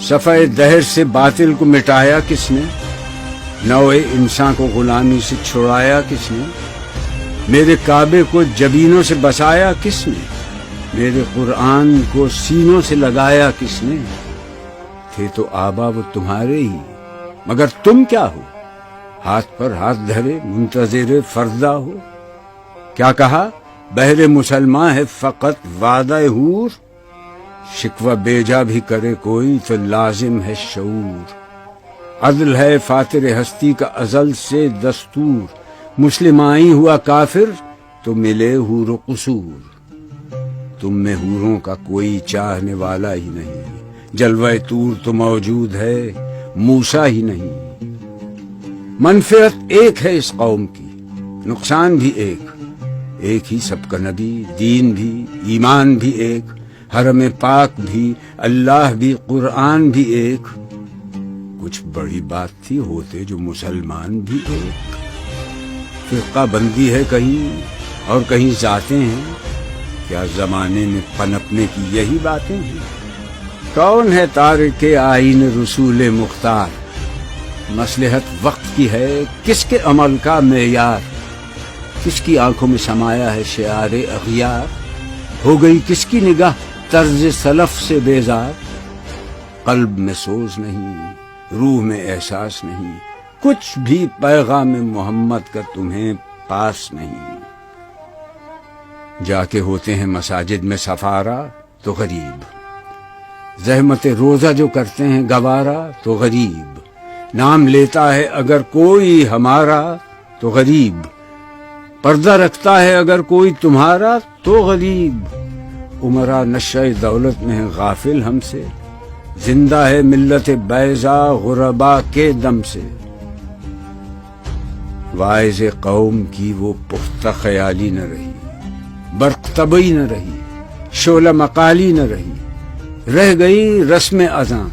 صفحہ دہر سے باطل کو مٹایا کس نے؟ نوع انسان کو غلامی سے چھڑایا کس نے؟ میرے کعبے کو جبینوں سے بسایا کس نے؟ میرے قرآن کو سینوں سے لگایا کس نے؟ تھے تو آبا وہ تمہارے ہی، مگر تم کیا ہو؟ ہاتھ پر ہاتھ دھرے منتظر فردا ہو۔ کیا کہا؟ بہر مسلمان ہے فقط وعدہ حور، شکوہ بیجا بھی کرے کوئی تو لازم ہے شعور۔ عدل ہے فاتر ہستی کا ازل سے دستور، مسلم آئی ہوا کافر تو ملے حور و قصور۔ تم میں حوروں کا کوئی چاہنے والا ہی نہیں، جلوہ طور تو موجود ہے موسیٰ ہی نہیں۔ منفعت ایک ہے اس قوم کی، نقصان بھی ایک ہی سب کا نبی، دین بھی، ایمان بھی ایک، حرم پاک بھی، اللہ بھی، قرآن بھی ایک۔ کچھ بڑی بات تھی ہوتے جو مسلمان بھی ایک۔ فرقہ بندی ہے کہیں اور کہیں ذاتیں ہیں، کیا زمانے میں پنپنے کی یہی باتیں ہیں؟ کون ہے تارک آئین رسول مختار؟ مصلحت وقت کی ہے کس کے عمل کا معیار؟ کس کی آنکھوں میں سمایا ہے شعار اغیار؟ ہو گئی کس کی نگاہ طرز سلف سے بیزار؟ قلب میں سوز نہیں، روح میں احساس نہیں، کچھ بھی پیغام محمد کا تمہیں پاس نہیں۔ جا کے ہوتے ہیں مساجد میں سفارا تو غریب، زحمت روزہ جو کرتے ہیں گوارا تو غریب، نام لیتا ہے اگر کوئی ہمارا تو غریب، پردہ رکھتا ہے اگر کوئی تمہارا تو غریب۔ عمرہ نشہ دولت میں ہے غافل ہم سے، زندہ ہے ملت بیضا غربا کے دم سے۔ واعظ قوم کی وہ پختہ خیالی نہ رہی، برق طبعی نہ رہی، شعلہ مقالی نہ رہی، رہ گئی رسم اذان،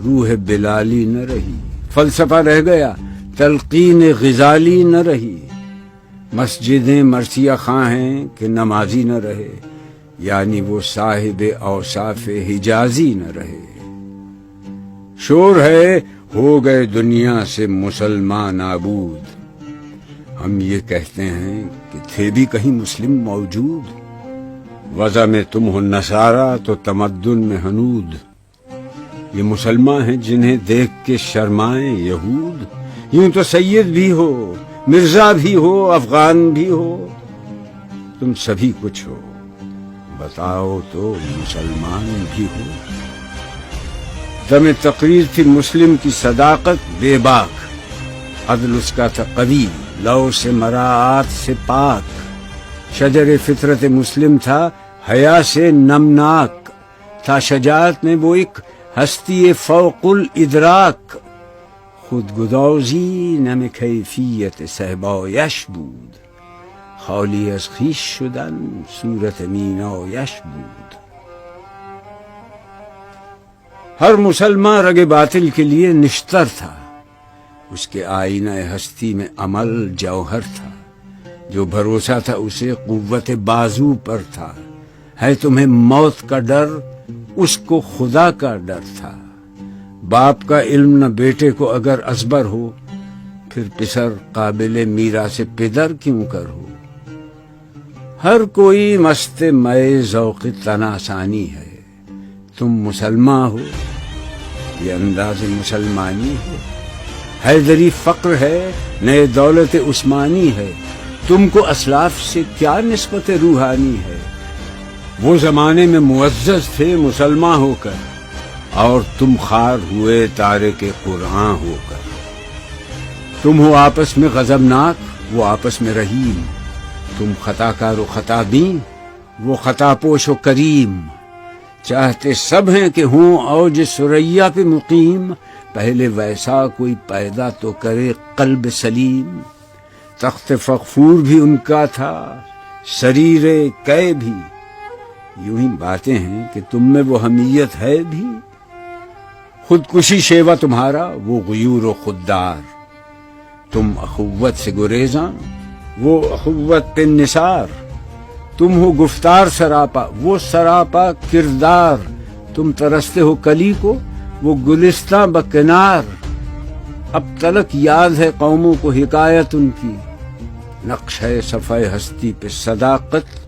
روح بلالی نہ رہی، فلسفہ رہ گیا، تلقین غزالی نہ رہی۔ مسجدیں مرثیہ خواں ہیں کہ نمازی نہ رہے، یعنی وہ صاحب اوصاف حجازی نہ رہے۔ شور ہے ہو گئے دنیا سے مسلمان نابود، ہم یہ کہتے ہیں کہ تھے بھی کہیں مسلم موجود۔ وضع میں تم ہو نصارہ تو تمدن میں ہنود، یہ مسلمان ہیں جنہیں دیکھ کے شرمائیں یہود۔ یوں تو سید بھی ہو، مرزا بھی ہو، افغان بھی ہو، تم سبھی کچھ ہو، بتاؤ تو مسلمان بھی ہو۔ دم تقریر تھی مسلم کی صداقت بے باک، عدل اس کا تھا قوی، لو سے مراعات سے پاک، شجر فطرت مسلم تھا حیا سے نمناک، تھا شجاعت میں وہ ایک ہستی فوق الادراک، خود گدازی نم کیفیت صحبایش بود، خالی از خویش شدن صورت مینایش بود۔ ہر مسلمان رگ باطل کے لیے نشتر تھا، اس کے آئینہ ہستی میں عمل جوہر تھا، جو بھروسہ تھا اسے قوت بازو پر تھا۔ ہے تمہیں موت کا ڈر، اس کو خدا کا ڈر تھا۔ باپ کا علم نہ بیٹے کو اگر ازبر ہو، پھر پسر قابل میراث پدر کیوں کر ہو۔ ہر کوئی مست مئے ذوق تناسانی ہے، تم مسلمان ہو، یہ انداز مسلمانی ہے۔ حیدری فقر ہے، نئے دولت عثمانی ہے، تم کو اسلاف سے کیا نسبت روحانی ہے۔ وہ زمانے میں معزز تھے مسلمان ہو کر، اور تم خار ہوئے تارک قرآن ہو کر۔ تم ہو آپس میں غضبناک، وہ آپس میں رحیم، تم خطا کار و خطا بین، وہ خطا پوش و کریم۔ چاہتے سب ہیں کہ ہوں اوج ثریا پہ مقیم، پہلے ویسا کوئی پیدا تو کرے قلب سلیم۔ تخت فغفور بھی ان کا تھا، سریر کئے بھی، یوں ہی باتیں ہیں کہ تم میں وہ حمیت ہے بھی۔ خودکشی شیوا تمہارا، وہ غیور و خوددار، تم اخوت سے گریزاں، وہ اخوت پہ نثار۔ تم ہو گفتار سراپا، وہ سراپا کردار، تم ترستے ہو کلی کو، وہ گلستاں بکنار، اب تلک یاد ہے قوموں کو حکایت ان کی، نقش ہے صفحہ ہستی پہ صداقت